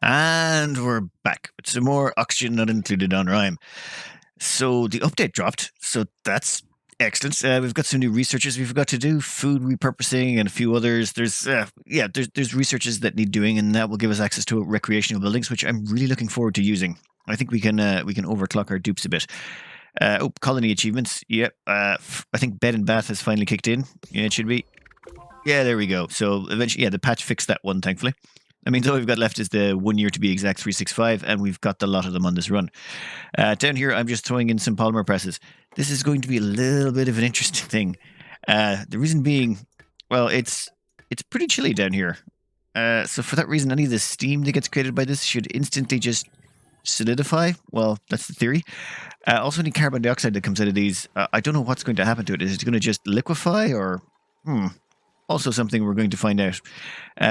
And we're back with some more oxygen not included on Rime. So the update dropped, so that's excellent. We've got some new researches we've got to do, food repurposing and a few others. There's researches that need doing, and that will give us access to recreational buildings, which I'm really looking forward to using. I think we can overclock our dupes a bit. Colony achievements. Yep. I think bed and bath has finally kicked in. Yeah, it should be. Yeah, there we go. So eventually, yeah, the patch fixed that one, thankfully. I mean, all we've got left is the 1 year to be exact 365, and we've got a lot of them on this run. Down here, I'm just throwing in some polymer presses. This is going to be a little bit of an interesting thing. The reason being, well, it's pretty chilly down here. So for that reason, any of the steam that gets created by this should instantly just solidify. Well, that's the theory. Also, any carbon dioxide that comes out of these, I don't know what's going to happen to it. Is it going to just liquefy or... Also something we're going to find out.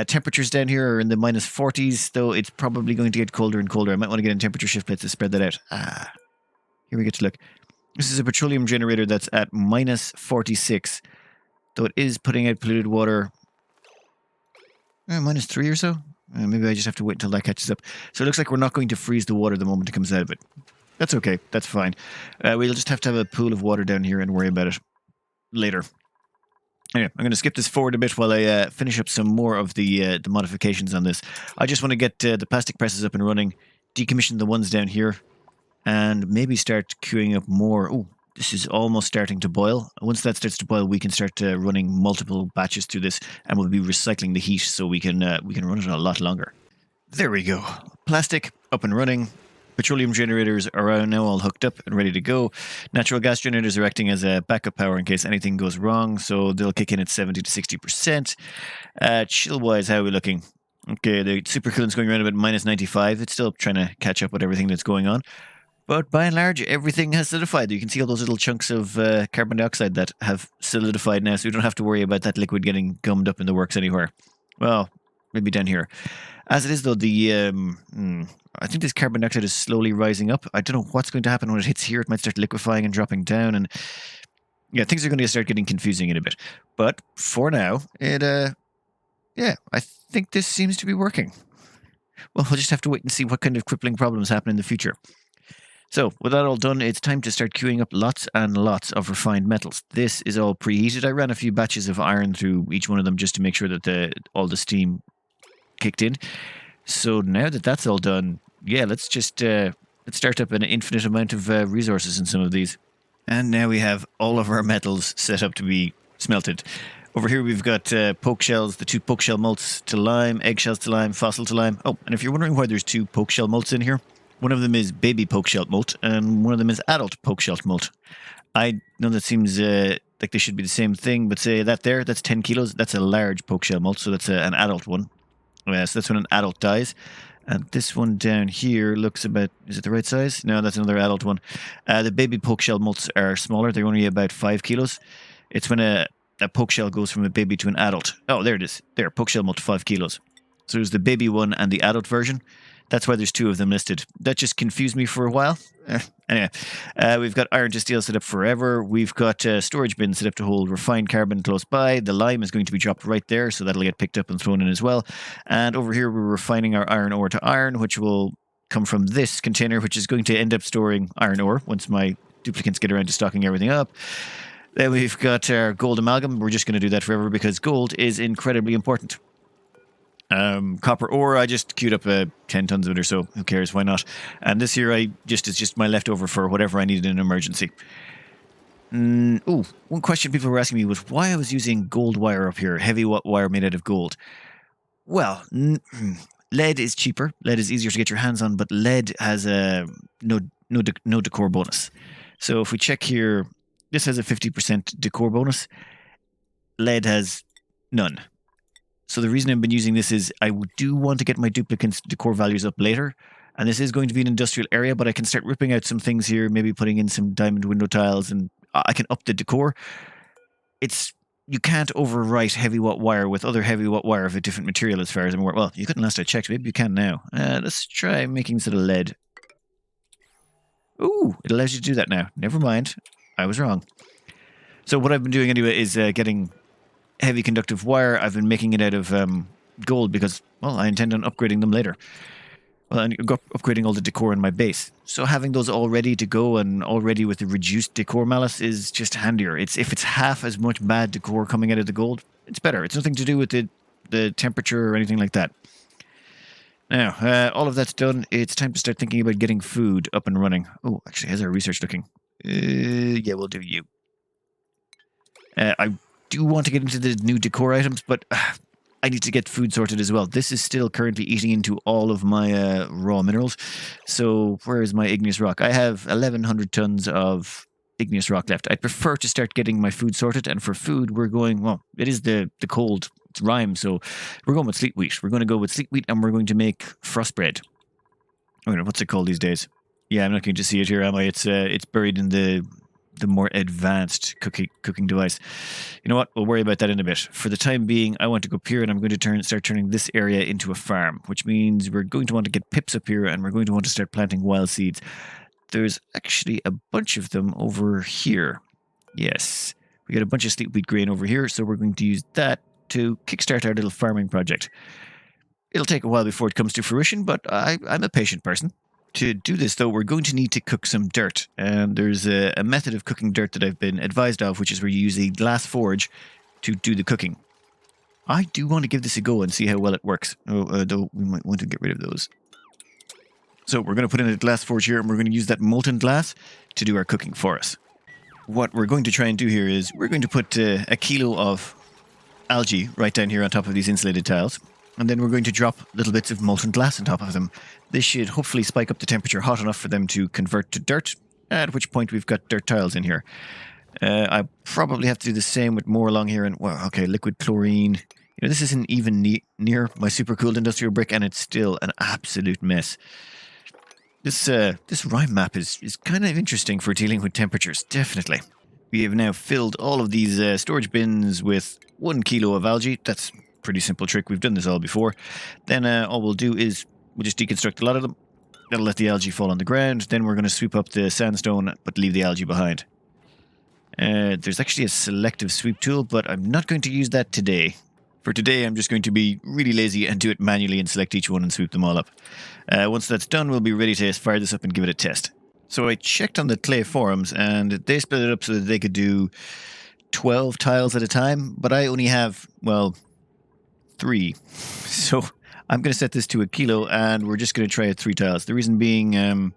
Temperatures down here are in the minus 40s, though it's probably going to get colder and colder. I might want to get in temperature shift plates to spread that out. Here we get to look. This is a petroleum generator that's at minus 46, though it is putting out polluted water. Minus 3 or so? Maybe I just have to wait until that catches up. So it looks like we're not going to freeze the water the moment it comes out of it. That's okay. That's fine. We'll just have to have a pool of water down here and worry about it later. Anyway, I'm going to skip this forward a bit while I finish up some more of the modifications on this. I just want to get the plastic presses up and running, decommission the ones down here, and maybe start queuing up more. Oh, this is almost starting to boil. Once that starts to boil, we can start running multiple batches through this, and we'll be recycling the heat so we can run it a lot longer. There we go. Plastic up and running. Petroleum generators are now all hooked up and ready to go. Natural gas generators are acting as a backup power in case anything goes wrong, so they'll kick in at 70 to 60%. Chill-wise, how are we looking? Okay, the supercoolant's going around about minus 95. It's still trying to catch up with everything that's going on. But by and large, everything has solidified. You can see all those little chunks of carbon dioxide that have solidified now, so we don't have to worry about that liquid getting gummed up in the works anywhere. Well, maybe down here. As it is, though, I think this carbon dioxide is slowly rising up. I don't know what's going to happen when it hits here. It might start liquefying and dropping down, and yeah, things are going to start getting confusing in a bit. But for now, I think this seems to be working. Well, we'll just have to wait and see what kind of crippling problems happen in the future. So, with that all done, it's time to start queuing up lots and lots of refined metals. This is all preheated. I ran a few batches of iron through each one of them just to make sure that all the steam kicked in. So now that that's all done, yeah, let's just let's start up an infinite amount of resources in some of these. And now we have all of our metals set up to be smelted. Over here we've got poke shells, the 2 poke shell malts to lime, eggshells to lime, fossil to lime. Oh, and if you're wondering why there's 2 poke shell malts in here, one of them is baby poke shell malt and one of them is adult poke shell malt. I know that seems like they should be the same thing, but say that there, that's 10 kilos. That's a large poke shell malt, so that's an adult one. So that's when an adult dies. And this one down here looks about... Is it the right size? No, that's another adult one. The baby poke shell malts are smaller. They're only about 5 kilos. It's when a poke shell goes from a baby to an adult. Oh, there it is. There, poke shell malt 5 kilos. So there's the baby one and the adult version. That's why there's 2 of them listed. That just confused me for a while. Anyway, we've got iron to steel set up forever. We've got storage bins set up to hold refined carbon close by. The lime is going to be dropped right there, so that'll get picked up and thrown in as well. And over here, we're refining our iron ore to iron, which will come from this container, which is going to end up storing iron ore once my duplicants get around to stocking everything up. Then we've got our gold amalgam. We're just going to do that forever because gold is incredibly important. Copper ore, I just queued up 10 tons of it or so. Who cares? Why not? And this here, it's just my leftover for whatever I need in an emergency. One question people were asking me was why I was using gold wire up here, heavy wire made out of gold. Well, lead is cheaper. Lead is easier to get your hands on, but lead has no decor bonus. So if we check here, this has a 50% decor bonus. Lead has none. So the reason I've been using this is I do want to get my duplicants decor values up later. And this is going to be an industrial area, but I can start ripping out some things here, maybe putting in some diamond window tiles, and I can up the decor. You can't overwrite heavy watt wire with other heavy watt wire of a different material as far as I'm aware. Well, you couldn't last I checked. Maybe you can now. Let's try making this out of lead. Ooh, it allows you to do that now. Never mind. I was wrong. So what I've been doing anyway is getting heavy conductive wire. I've been making it out of gold because, well, I intend on upgrading them later. Well, and upgrading all the decor in my base. So having those all ready to go and already with the reduced decor malice is just handier. If it's half as much bad decor coming out of the gold, it's better. It's nothing to do with the temperature or anything like that. Now, all of that's done. It's time to start thinking about getting food up and running. Oh, actually, how's our research looking? Yeah, we'll do you. I do want to get into the new decor items, but I need to get food sorted as well. This is still currently eating into all of my raw minerals. So where is my igneous rock? I have 1,100 tons of igneous rock left. I'd prefer to start getting my food sorted. And for food, we're going, well, it is the cold. It's Rime. So we're going with Sleet wheat. We're going to go with Sleet wheat and we're going to make frost bread. I don't know, what's it called these days? Yeah, I'm not going to see it here, am I? It's buried in the more advanced cooking device. You know what? We'll worry about that in a bit. For the time being, I want to go up here and I'm going to start turning this area into a farm, which means we're going to want to get pips up here and we're going to want to start planting wild seeds. There's actually a bunch of them over here. Yes, we got a bunch of sleet wheat grain over here, so we're going to use that to kickstart our little farming project. It'll take a while before it comes to fruition, but I'm a patient person. To do this, though, we're going to need to cook some dirt. And there's a method of cooking dirt that I've been advised of, which is where you use a glass forge to do the cooking. I do want to give this a go and see how well it works. Though we might want to get rid of those. So we're going to put in a glass forge here, and we're going to use that molten glass to do our cooking for us. What we're going to try and do here is we're going to put a kilo of algae right down here on top of these insulated tiles. And then we're going to drop little bits of molten glass on top of them. This should hopefully spike up the temperature hot enough for them to convert to dirt, at which point we've got dirt tiles in here. I probably have to do the same with more along here. And well, okay, liquid chlorine. You know, this isn't even near my super cooled industrial brick, and it's still an absolute mess. This Rime map is kind of interesting for dealing with temperatures, definitely. We have now filled all of these storage bins with 1 kilo of algae. That's pretty simple trick. We've done this all before. Then all we'll do is we'll just deconstruct a lot of them. That'll let the algae fall on the ground. Then we're going to sweep up the sandstone but leave the algae behind. There's actually a selective sweep tool, but I'm not going to use that today. For today, I'm just going to be really lazy and do it manually and select each one and sweep them all up. Once that's done, we'll be ready to fire this up and give it a test. So I checked on the clay forums, and they split it up so that they could do 12 tiles at a time, but I only have, well, 3. So I'm going to set this to 1 kilo, and we're just going to try out 3 tiles. The reason being,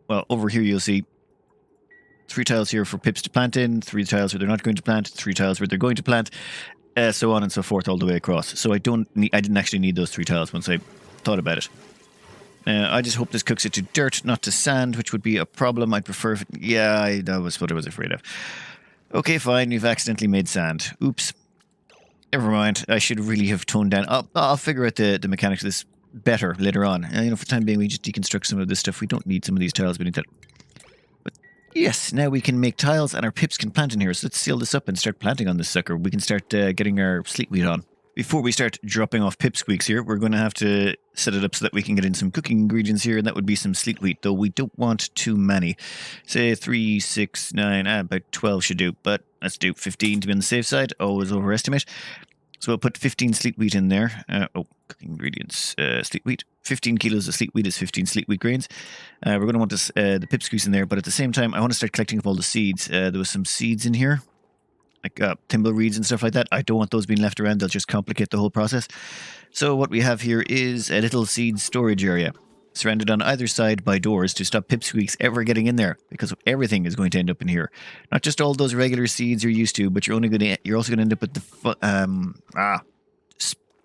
well, over here you'll see 3 tiles here for pips to plant in, 3 tiles where they're not going to plant, 3 tiles where they're going to plant, so on and so forth all the way across. So I didn't actually need those 3 tiles once I thought about it. I just hope this cooks it to dirt, not to sand, which would be a problem. I'd prefer if that was what I was afraid of. Okay, fine, we've accidentally made sand. Oops. Never mind. I should really have toned down. I'll figure out the mechanics of this better later on. For the time being, we just deconstruct some of this stuff. We don't need some of these tiles. We need that. But yes, now we can make tiles and our pips can plant in here. So let's seal this up and start planting on this sucker. We can start getting our sleet wheat on. Before we start dropping off pipsqueaks here, we're going to have to set it up so that we can get in some cooking ingredients here, and that would be some sleet wheat, though we don't want too many. Say 3, 6, 9, about 12 should do, but let's do 15 to be on the safe side. Always overestimate. So we'll put 15 sleet wheat in there. Cooking ingredients, sleet wheat. 15 kilos of sleet wheat is 15 sleet wheat grains. We're going to want this, the pipsqueaks in there, but at the same time, I want to start collecting up all the seeds. There was some seeds in here, like thimbleweeds and stuff like that. I don't want those being left around. They'll just complicate the whole process. So what we have here is a little seed storage area surrounded on either side by doors to stop pipsqueaks ever getting in there, because everything is going to end up in here. Not just all those regular seeds you're used to, but you're also going to end up with the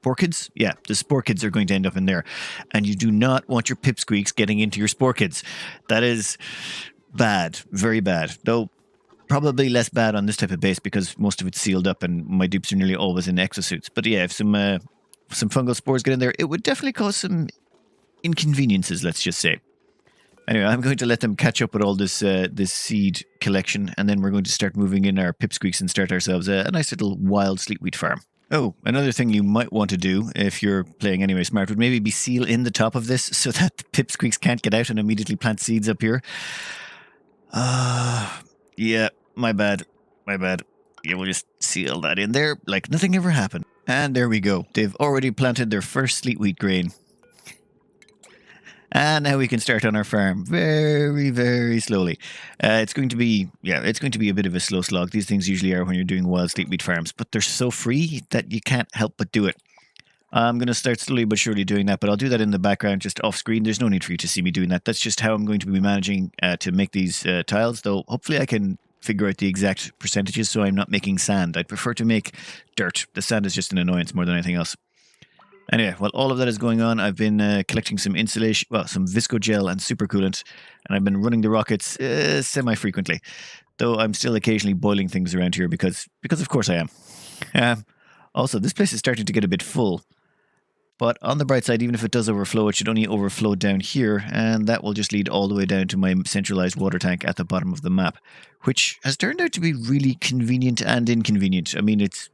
sporkids. Yeah, the sporkids are going to end up in there, and you do not want your pipsqueaks getting into your sporkids. That is bad, very bad. Though probably less bad on this type of base because most of it's sealed up and my dupes are nearly always in exosuits. But yeah, if some fungal spores get in there, it would definitely cause some inconveniences, let's just say. Anyway, I'm going to let them catch up with all this seed collection, and then we're going to start moving in our pipsqueaks and start ourselves a nice little wild sleet wheat farm. Oh, another thing you might want to do if you're playing Anyway Smart would maybe be seal in the top of this so that the pipsqueaks can't get out and immediately plant seeds up here. Yeah, my bad. Yeah, we'll just seal that in there like nothing ever happened. And there we go. They've already planted their first sleet wheat grain. And now we can start on our farm very, very slowly. It's going to be a bit of a slow slog. These things usually are when you're doing wild sleep wheat farms, but they're so free that you can't help but do it. I'm going to start slowly but surely doing that, but I'll do that in the background just off screen. There's no need for you to see me doing that. That's just how I'm going to be managing to make these tiles, though hopefully I can figure out the exact percentages so I'm not making sand. I'd prefer to make dirt. The sand is just an annoyance more than anything else. Anyway, while all of that is going on, I've been collecting some insulation, well, some visco gel and supercoolant, and I've been running the rockets semi-frequently, though I'm still occasionally boiling things around here because of course I am. Also, this place is starting to get a bit full, but on the bright side, even if it does overflow, it should only overflow down here, and that will just lead all the way down to my centralized water tank at the bottom of the map, which has turned out to be really convenient and inconvenient. I mean, it's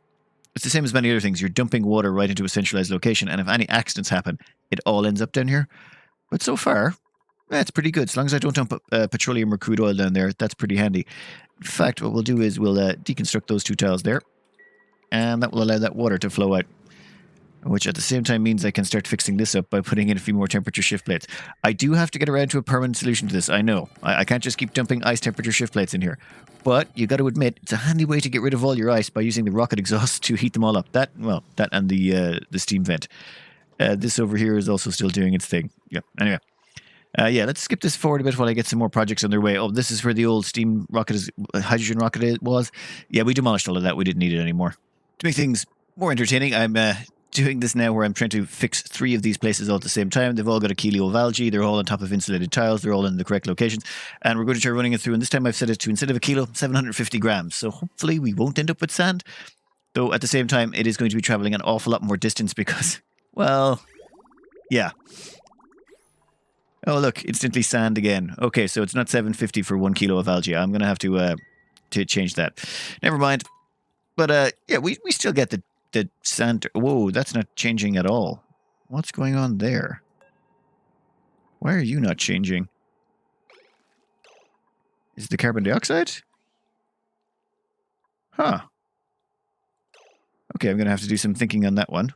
the same as many other things. You're dumping water right into a centralized location, and if any accidents happen, it all ends up down here. But so far, it's pretty good. As long as I don't dump petroleum or crude oil down there, that's pretty handy. In fact, what we'll do is we'll deconstruct those two tiles there, and that will allow that water to flow out, which at the same time means I can start fixing this up by putting in a few more temperature shift plates. I do have to get around to a permanent solution to this, I know. I can't just keep dumping ice temperature shift plates in here. But you got to admit, it's a handy way to get rid of all your ice by using the rocket exhaust to heat them all up. That and the steam vent. This over here is also still doing its thing. Yeah, anyway. Let's skip this forward a bit while I get some more projects on their way. Oh, this is where the old steam rocket, hydrogen rocket was. Yeah, we demolished all of that. We didn't need it anymore. To make things more entertaining, I'm doing this now where I'm trying to fix 3 of these places all at the same time. They've all got a kilo of algae. They're all on top of insulated tiles. They're all in the correct locations. And we're going to try running it through. And this time I've set it to, instead of a kilo, 750 grams. So hopefully we won't end up with sand. Though at the same time, it is going to be traveling an awful lot more distance because, well, yeah. Oh, look, instantly sand again. Okay, so it's not 750 for 1 kilo of algae. I'm going to have to change that. Never mind. But we still get the sand. Whoa, that's not changing at all. What's going on there? Why are you not changing? Is it the carbon dioxide? Huh. Okay, I'm going to have to do some thinking on that one.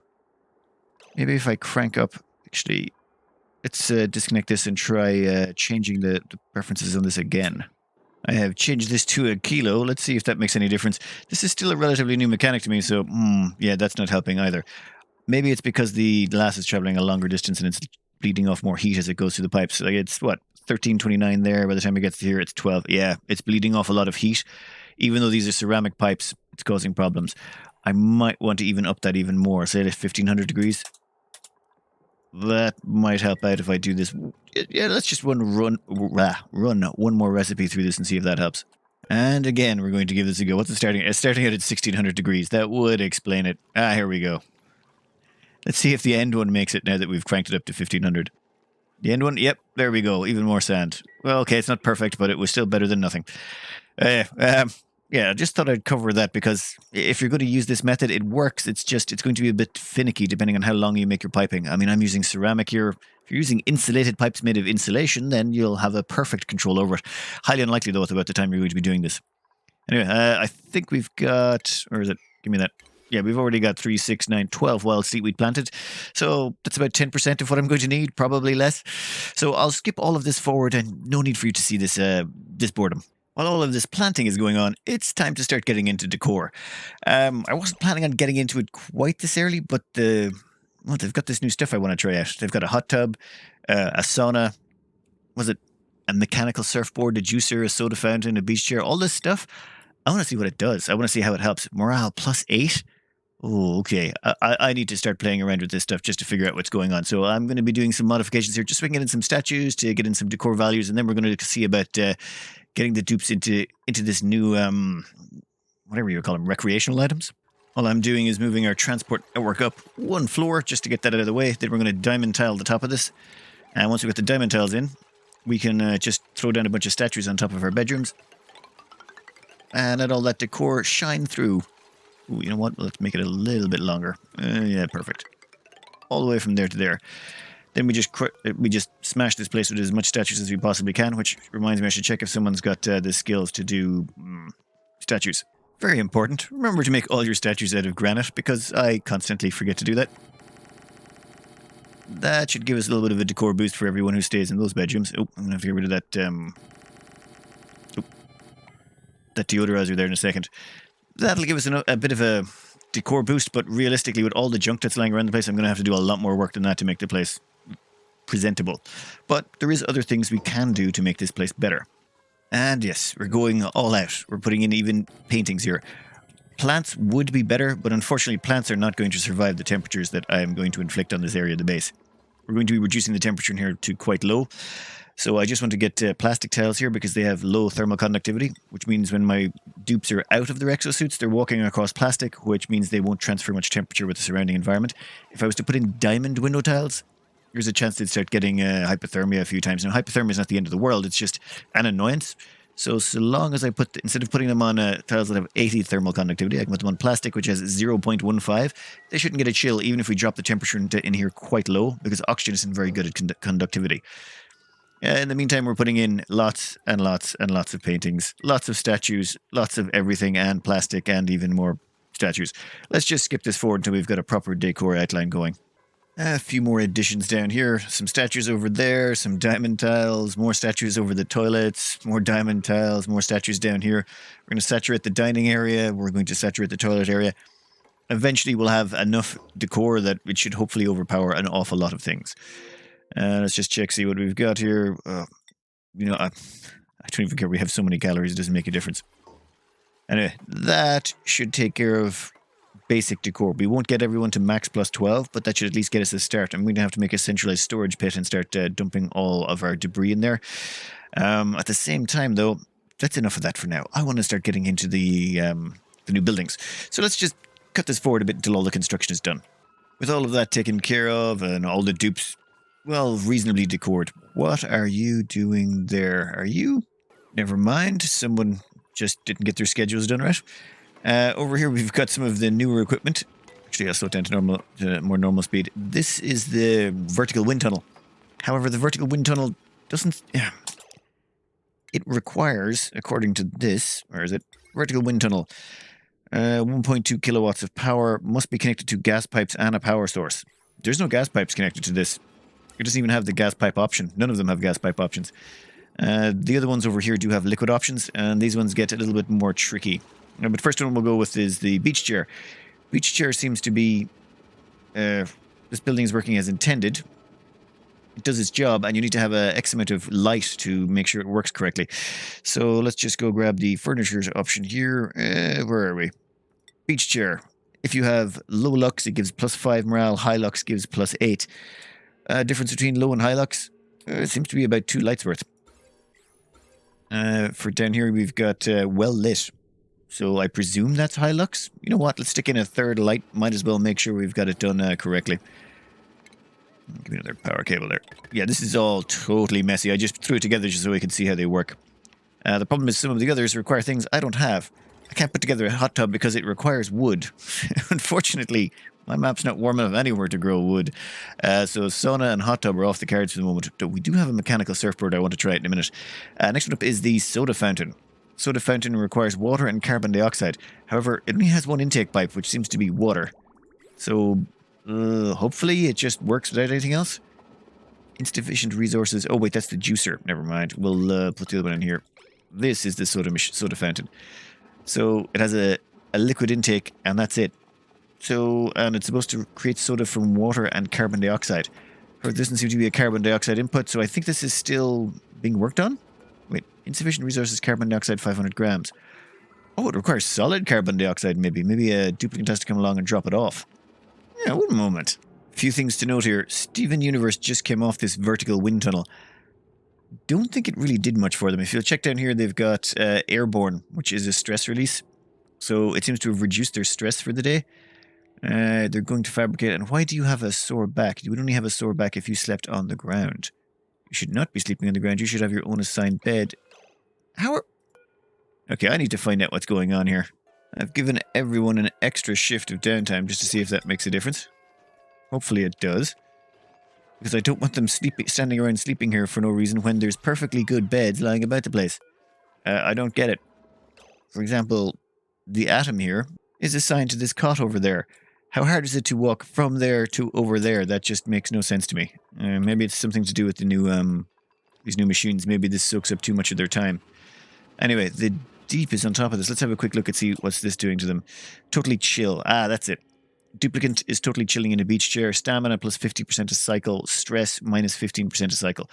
Maybe if I crank up... Actually, let's disconnect this and try changing the preferences on this again. I have changed this to a kilo. Let's see if that makes any difference. This is still a relatively new mechanic to me, so yeah, that's not helping either. Maybe it's because the glass is traveling a longer distance and it's bleeding off more heat as it goes through the pipes. Like it's, 1329 there. By the time it gets to here, it's 12. Yeah, it's bleeding off a lot of heat. Even though these are ceramic pipes, it's causing problems. I might want to even up that even more. Say 1500 degrees. That might help out if I do this. Yeah, let's just run one more recipe through this and see if that helps. And again, we're going to give this a go. What's it starting at? It's starting out at 1600 degrees. That would explain it. Here we go. Let's see if the end one makes it now that we've cranked it up to 1500. The end one? Yep, there we go. Even more sand. Well, okay, it's not perfect, but it was still better than nothing. Yeah, I just thought I'd cover that because if you're going to use this method, it works. It's going to be a bit finicky depending on how long you make your piping. I mean, I'm using ceramic here. If you're using insulated pipes made of insulation, then you'll have a perfect control over it. Highly unlikely, though, about the time you're going to be doing this. Anyway, I think we've got, or is it, give me that. Yeah, we've already got 3, 6, 9, 12 wild sleet wheat planted. So that's about 10% of what I'm going to need, probably less. So I'll skip all of this forward and no need for you to see this boredom. While all of this planting is going on, it's time to start getting into decor. I wasn't planning on getting into it quite this early, but they've got this new stuff I want to try out. They've got a hot tub, a sauna, was it a mechanical surfboard, a juicer, a soda fountain, a beach chair, all this stuff. I want to see what it does. I want to see how it helps. Morale +8. Oh, okay. I need to start playing around with this stuff just to figure out what's going on. So I'm going to be doing some modifications here, just so we can get in some statues to get in some decor values, and then we're going to see about getting the dupes into this new, whatever you call them, recreational items. All I'm doing is moving our transport network up 1 floor just to get that out of the way. Then we're going to diamond tile the top of this. And once we get the diamond tiles in, we can just throw down a bunch of statues on top of our bedrooms. And let all that decor shine through. Ooh, you know what? Let's make it a little bit longer. Yeah, perfect. All the way from there to there. Then we just smash this place with as much statues as we possibly can, which reminds me I should check if someone's got the skills to do statues. Very important. Remember to make all your statues out of granite, because I constantly forget to do that. That should give us a little bit of a decor boost for everyone who stays in those bedrooms. Oh, I'm going to have to get rid of that, that deodorizer there in a second. That'll give us a bit of a decor boost, but realistically, with all the junk that's lying around the place, I'm going to have to do a lot more work than that to make the place presentable. But there is other things we can do to make this place better. And yes, we're going all out. We're putting in even paintings here. Plants would be better, but unfortunately plants are not going to survive the temperatures that I am going to inflict on this area of the base. We're going to be reducing the temperature in here to quite low. So I just want to get plastic tiles here because they have low thermal conductivity, which means when my dupes are out of their exosuits, they're walking across plastic, which means they won't transfer much temperature with the surrounding environment. If I was to put in diamond window tiles, there's a chance they'd start getting hypothermia a few times. Now, hypothermia is not the end of the world. It's just an annoyance. So long as I instead of putting them on tiles that have 80 thermal conductivity, I can put them on plastic, which has 0.15. They shouldn't get a chill, even if we drop the temperature in here quite low, because oxygen isn't very good at conductivity. In the meantime, we're putting in lots and lots and lots of paintings, lots of statues, lots of everything, and plastic, and even more statues. Let's just skip this forward until we've got a proper decor outline going. A few more additions down here. Some statues over there, some diamond tiles, more statues over the toilets, more diamond tiles, more statues down here. We're going to saturate the dining area. We're going to saturate the toilet area. Eventually, we'll have enough decor that it should hopefully overpower an awful lot of things. Let's just check, see what we've got here. I don't even care. We have so many calories, it doesn't make a difference. Anyway, that should take care of basic decor. We won't get everyone to max plus 12, but that should at least get us a start. I'm going to have to make a centralized storage pit and start dumping all of our debris in there. At the same time, though, that's enough of that for now. I want to start getting into the new buildings. So let's just cut this forward a bit until all the construction is done. With all of that taken care of and all the dupes, well, reasonably decored. What are you doing there? Are you? Never mind. Someone just didn't get their schedules done right. Over here, we've got some of the newer equipment. Actually, I'll slow it down to more normal speed. This is the vertical wind tunnel. However, the vertical wind tunnel doesn't... It requires, according to this, where is it? Vertical wind tunnel. 1.2 kilowatts of power, must be connected to gas pipes and a power source. There's no gas pipes connected to this. It doesn't even have the gas pipe option. None of them have gas pipe options. The other ones over here do have liquid options, and these ones get a little bit more tricky. But first one we'll go with is the beach chair. Beach chair seems to be... this building is working as intended. It does its job, and you need to have an X amount of light to make sure it works correctly. So let's just go grab the furniture option here. Where are we? Beach chair. If you have low lux, it gives plus 5 morale. High lux gives plus 8. Difference between low and high lux seems to be about 2 lights worth. For down here, we've got well lit. So I presume that's high lux. You know what? Let's stick in a third light. Might as well make sure we've got it done correctly. Give me another power cable there. Yeah, this is all totally messy. I just threw it together just so we could see how they work. The problem is some of the others require things I don't have. I can't put together a hot tub because it requires wood. Unfortunately, my map's not warm enough anywhere to grow wood. So sauna and hot tub are off the cards for the moment. We do have a mechanical surfboard I want to try it in a minute. Next one up is the soda fountain. Soda fountain requires water and carbon dioxide. However, it only has one intake pipe, which seems to be water. So, hopefully it just works without anything else. Insufficient resources. Oh, wait, that's the juicer. Never mind. We'll put the other one in here. This is the soda fountain. So, it has a liquid intake, and that's it. So, and it's supposed to create soda from water and carbon dioxide. There doesn't seem to be a carbon dioxide input, so I think this is still being worked on. Wait, insufficient resources, carbon dioxide, 500 grams. Oh, it requires solid carbon dioxide, maybe. Maybe a duplicate has to come along and drop it off. Yeah, one moment. A few things to note here. Steven Universe just came off this vertical wind tunnel. Don't think it really did much for them. If you'll check down here, they've got Airborne, which is a stress release. So it seems to have reduced their stress for the day. They're going to fabricate. And why do you have a sore back? You would only have a sore back if you slept on the ground. You should not be sleeping on the ground. You should have your own assigned bed. Okay, I need to find out what's going on here. I've given everyone an extra shift of downtime just to see if that makes a difference. Hopefully it does. Because I don't want them standing around sleeping here for no reason when there's perfectly good beds lying about the place. I don't get it. For example, the atom here is assigned to this cot over there. How hard is it to walk from there to over there? That just makes no sense to me. Maybe it's something to do with the new these new machines. Maybe this soaks up too much of their time. Anyway, the deep is on top of this. Let's have a quick look and see what's this doing to them. Totally chill. Ah, that's it. Duplicant is totally chilling in a beach chair. Stamina plus 50% a cycle. Stress minus 15% a cycle.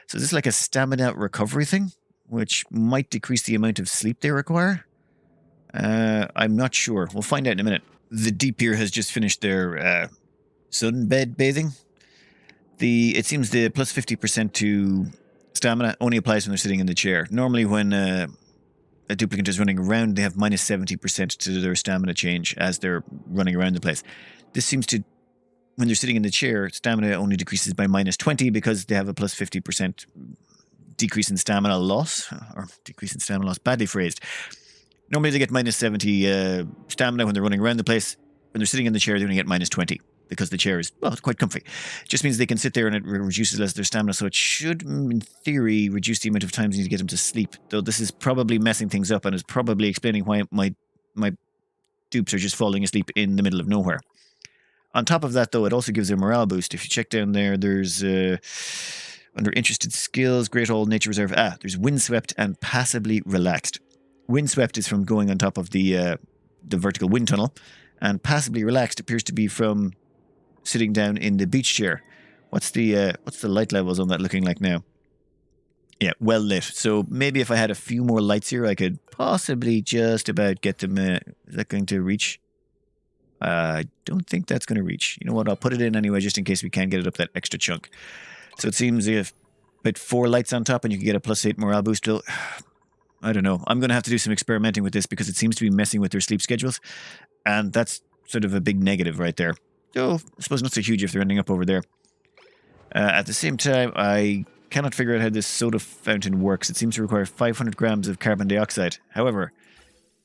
So is this like a stamina recovery thing, which might decrease the amount of sleep they require? I'm not sure. We'll find out in a minute. The deep here has just finished their sunbed bathing. It seems the plus 50% to stamina only applies when they're sitting in the chair. Normally when a duplicant is running around, they have minus 70% to their stamina change as they're running around the place. This seems to, when they're sitting in the chair, stamina only decreases by minus 20 because they have a plus 50% decrease in stamina loss, or decrease in stamina loss, badly phrased. Normally they get minus 70 stamina when they're running around the place. When they're sitting in the chair, they only get minus 20 because the chair is, well, it's quite comfy. It just means they can sit there and it reduces less their stamina, so it should, in theory, reduce the amount of times you need to get them to sleep. Though this is probably messing things up and is probably explaining why my dupes are just falling asleep in the middle of nowhere. On top of that, though, it also gives a morale boost. If you check down there, there's under interested skills, Great Old Nature Reserve. There's windswept and passively relaxed. Windswept is from going on top of the vertical wind tunnel, and passively relaxed appears to be from sitting down in the beach chair. What's the light levels on that looking like now? Yeah, well lit. So maybe if I had a few more lights here, I could possibly just about get them. Is that going to reach? I don't think that's going to reach. You know what? I'll put it in anyway, just in case we can get it up that extra chunk. So it seems if put 4 lights on top and you can get a plus 8 morale boost. I don't know. I'm going to have to do some experimenting with this because it seems to be messing with their sleep schedules, and that's sort of a big negative right there. Though I suppose not so huge if they're ending up over there. At the same time, I cannot figure out how this soda fountain works. It seems to require 500 grams of carbon dioxide. However,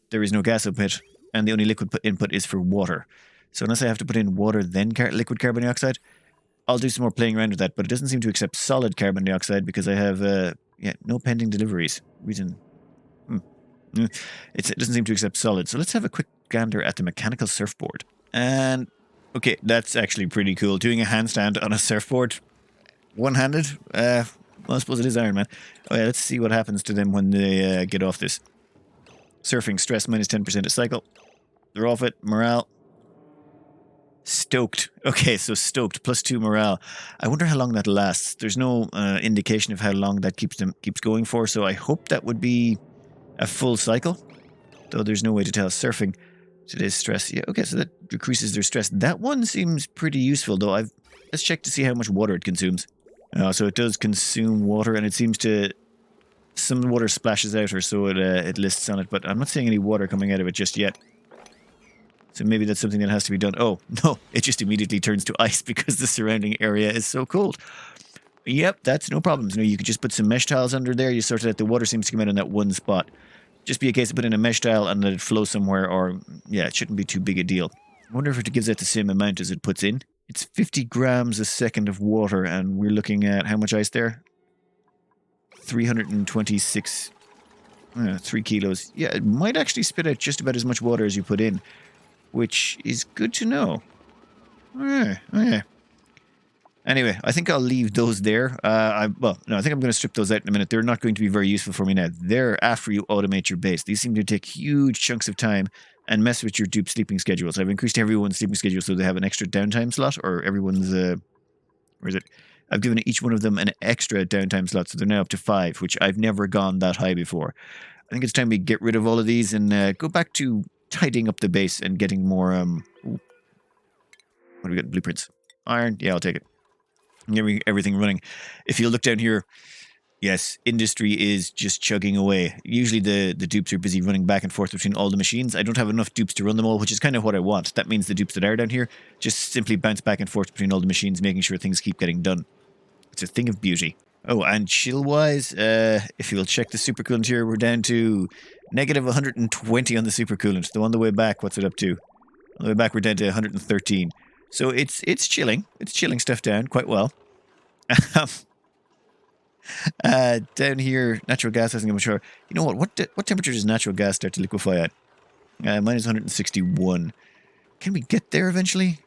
there is no gas output, and the only liquid input is for water. So unless I have to put in water, then liquid carbon dioxide, I'll do some more playing around with that. But it doesn't seem to accept solid carbon dioxide because I have no pending deliveries. Reason. It doesn't seem to accept solid. So let's have a quick gander at the mechanical surfboard. And okay, that's actually pretty cool. Doing a handstand on a surfboard, one-handed. Well, I suppose it is Iron Man. Oh yeah, let's see what happens to them when they get off this. Surfing, stress minus 10% a cycle. They're off it. Morale. Stoked. Okay, so stoked. Plus 2 morale. I wonder how long that lasts. There's no indication of how long that keeps going for, so I hope that would be a full cycle, though there's no way to tell. Surfing, today's stress. Yeah, okay, so that decreases their stress. That one seems pretty useful, though. Let's check to see how much water it consumes. So it does consume water, and it seems to... Some water splashes out, or so it lists on it, but I'm not seeing any water coming out of it just yet. So maybe that's something that has to be done. Oh, no, it just immediately turns to ice because the surrounding area is so cold. Yep, that's no problems. You could just put some mesh tiles under there. You sort it out. The water seems to come out in that one spot. Just be a case of putting a mesh tile and let it flow somewhere, or, yeah, it shouldn't be too big a deal. I wonder if it gives out the same amount as it puts in. It's 50 grams a second of water, and we're looking at how much ice there? 326, 3 kilos. Yeah, it might actually spit out just about as much water as you put in, which is good to know. Yeah. Anyway, I think I'll leave those there. I think I'm going to strip those out in a minute. They're not going to be very useful for me now. They're after you automate your base. These seem to take huge chunks of time and mess with your dupe sleeping schedules. I've increased everyone's sleeping schedule so they have an extra downtime slot, or everyone's... where is it? I've given each one of them an extra downtime slot, so they're now up to 5, which I've never gone that high before. I think it's time we get rid of all of these and go back to tidying up the base and getting more... What do we got? Blueprints. Iron? Yeah, I'll take it. Getting everything running. If you look down here, yes, industry is just chugging away. Usually the dupes are busy running back and forth between all the machines. I don't have enough dupes to run them all, which is kind of what I want. That means the dupes that are down here just simply bounce back and forth between all the machines, making sure things keep getting done. It's a thing of beauty. Oh, and chill-wise, if you'll check the supercoolant here, we're down to negative 120 on the supercoolant. Though on the way back, what's it up to? On the way back, we're down to 113. So it's chilling. It's chilling stuff down quite well. Down here, natural gas hasn't come sure. You know what? What temperature does natural gas start to liquefy at? Mine is 161. Can we get there eventually?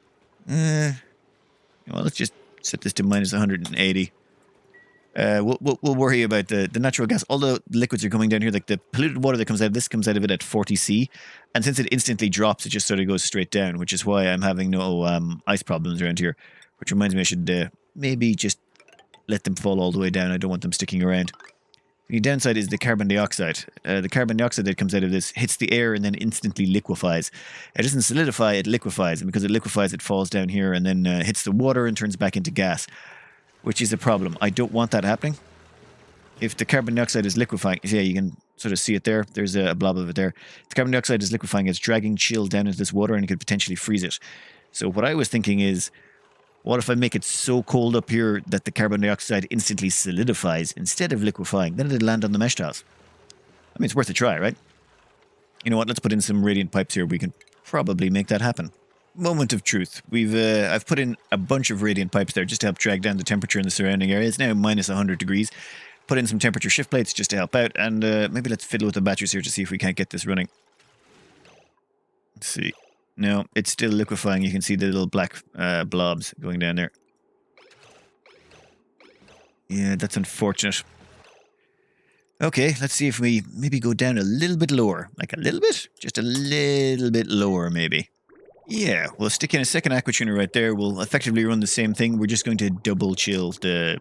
Well, let's just set this to minus 180. We'll worry about the natural gas. All the liquids are coming down here. Like the polluted water that comes out of this comes out of it at 40C. And since it instantly drops, it just sort of goes straight down, which is why I'm having no ice problems around here. Which reminds me I should maybe just let them fall all the way down. I don't want them sticking around. The downside is the carbon dioxide. The carbon dioxide that comes out of this hits the air and then instantly liquefies. It doesn't solidify, it liquefies. And because it liquefies, it falls down here and then hits the water and turns back into gas, which is a problem. I don't want that happening. If the carbon dioxide is liquefying, yeah, you can sort of see it there. There's a blob of it there. If the carbon dioxide is liquefying, it's dragging chill down into this water and it could potentially freeze it. So what I was thinking is, what if I make it so cold up here that the carbon dioxide instantly solidifies instead of liquefying? Then it'd land on the mesh tiles. I mean, it's worth a try, right? You know what? Let's put in some radiant pipes here. We can probably make that happen. Moment of truth. I've put in a bunch of radiant pipes there just to help drag down the temperature in the surrounding area. It's now minus 100 degrees. Put in some temperature shift plates just to help out. And maybe let's fiddle with the batteries here to see if we can't get this running. Let's see. No, it's still liquefying. You can see the little black blobs going down there. Yeah, that's unfortunate. Okay, let's see if we maybe go down a little bit lower. Like a little bit? Just a little bit lower, maybe. Yeah, we'll stick in a second aquatuner right there. We'll effectively run the same thing. We're just going to double chill the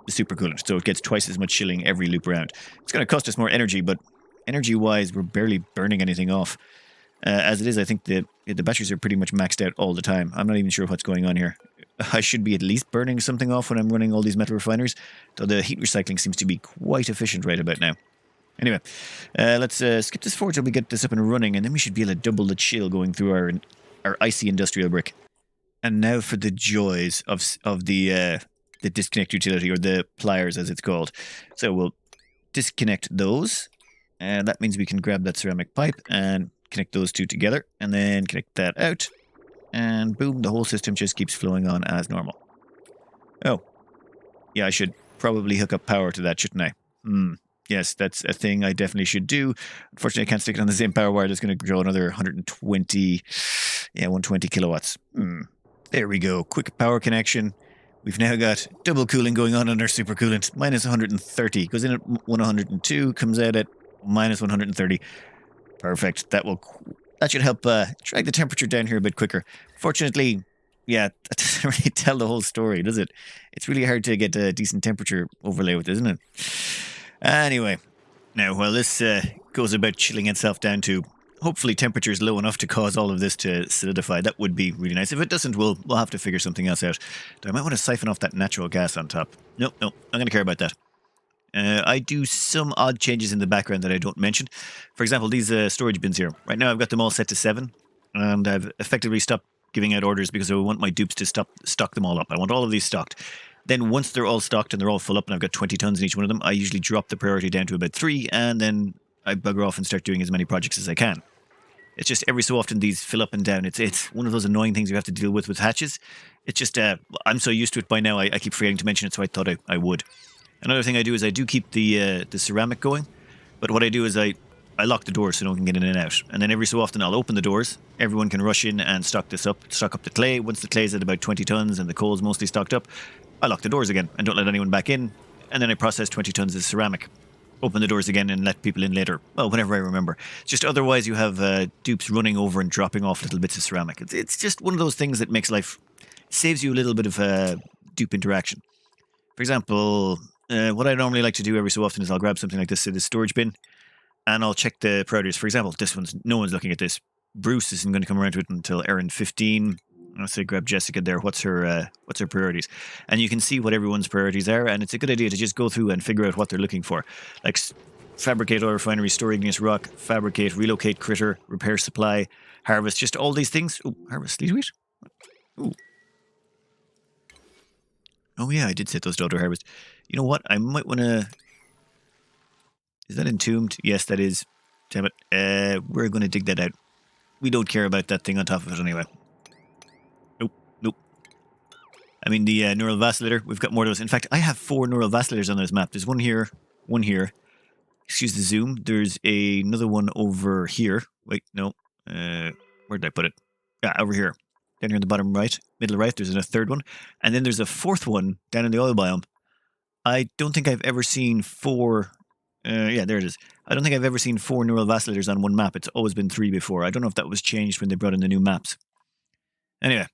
supercoolant, so it gets twice as much chilling every loop around. It's going to cost us more energy, but energy-wise, we're barely burning anything off. As it is, I think the batteries are pretty much maxed out all the time. I'm not even sure what's going on here. I should be at least burning something off when I'm running all these metal refiners, though the heat recycling seems to be quite efficient right about now. Anyway, let's skip this forward till we get this up and running, and then we should be able to double the chill going through our icy industrial brick. And now for the joys of the disconnect utility, or the pliers as it's called. So we'll disconnect those, and that means we can grab that ceramic pipe and connect those two together, and then connect that out, and boom, the whole system just keeps flowing on as normal. Oh, yeah, I should probably hook up power to that, shouldn't I? Yes, that's a thing I definitely should do. Unfortunately, I can't stick it on the same power wire. That's going to draw another 120 kilowatts. There we go. Quick power connection. We've now got double cooling going on our supercoolant. Minus 130. Goes in at 102. Comes out at minus 130. Perfect. That should help drag the temperature down here a bit quicker. Fortunately, yeah, that doesn't really tell the whole story, does it? It's really hard to get a decent temperature overlay with, isn't it? Anyway, now while this goes about chilling itself down to hopefully temperatures low enough to cause all of this to solidify, that would be really nice. If it doesn't, we'll have to figure something else out. I might want to siphon off that natural gas on top. Nope, I'm going to care about that. I do some odd changes in the background that I don't mention. For example, these storage bins here. Right now I've got them all set to 7, and I've effectively stopped giving out orders because I want my dupes to stock them all up. I want all of these stocked. Then once they're all stocked and they're all full up and I've got 20 tons in each one of them, I usually drop the priority down to about 3, and then I bugger off and start doing as many projects as I can. It's just every so often these fill up and down. It's one of those annoying things you have to deal with hatches. It's just, I'm so used to it by now, I keep forgetting to mention it, so I thought I would. Another thing I do is I do keep the ceramic going, but what I do is I lock the doors so no one can get in and out. And then every so often I'll open the doors, everyone can rush in and stock up the clay. Once the clay's at about 20 tons and the coal's mostly stocked up, I lock the doors again and don't let anyone back in. And then I process 20 tons of ceramic. Open the doors again and let people in later. Well, whenever I remember. Just otherwise you have dupes running over and dropping off little bits of ceramic. It's just one of those things that makes life, saves you a little bit of dupe interaction. For example, what I normally like to do every so often is I'll grab something like this in the storage bin, and I'll check the priorities. For example, no one's looking at this. Bruce isn't going to come around to it until errand 15. I'll say grab Jessica there. What's her priorities? And you can see what everyone's priorities are, and it's a good idea to just go through and figure out what they're looking for. Like fabricate oil refinery, store igneous rock, fabricate, relocate critter, repair supply, harvest, just all these things. Oh, harvest, sleet wheat? Ooh. Oh yeah, I did set those to auto-harvest. You know what? I might want to... Is that entombed? Yes, that is. Damn it. We're going to dig that out. We don't care about that thing on top of it anyway. Nope. I mean, the neural vacillator, we've got more of those. In fact, I have 4 neural vacillators on this map. There's one here. Excuse the zoom. There's another one over here. Wait, no. Where did I put it? Yeah, over here. Down here in the bottom right, middle right, there's a third one. And then there's a fourth one down in the oil biome. I don't think I've ever seen four. Yeah, there it is. I don't think I've ever seen 4 neural vacillator on one map. It's always been 3 before. I don't know if that was changed when they brought in the new maps. Anyway,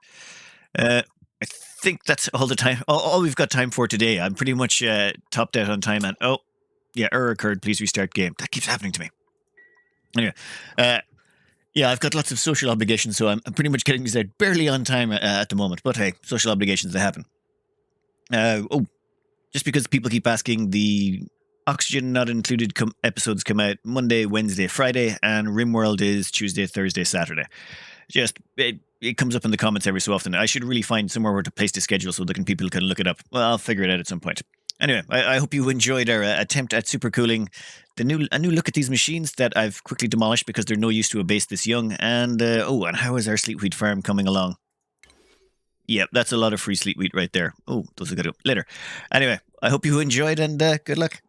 I think that's all the time. All we've got time for today. I'm pretty much topped out on time. And oh, yeah, error occurred. Please restart game. That keeps happening to me. Anyway, yeah, I've got lots of social obligations, so I'm pretty much getting these out barely on time at the moment. But hey, social obligations, they happen. Just because people keep asking, the Oxygen Not Included episodes come out Monday, Wednesday, Friday, and RimWorld is Tuesday, Thursday, Saturday. Just, it comes up in the comments every so often. I should really find somewhere where to place the schedule so that people can look it up. Well, I'll figure it out at some point. Anyway, I hope you enjoyed our attempt at supercooling. A new look at these machines that I've quickly demolished because they're no use to a base this young. And, and how is our Sleet wheat farm coming along? Yep, that's a lot of free Sleet wheat right there. Oh, those are good. Later. Anyway, I hope you enjoyed and good luck.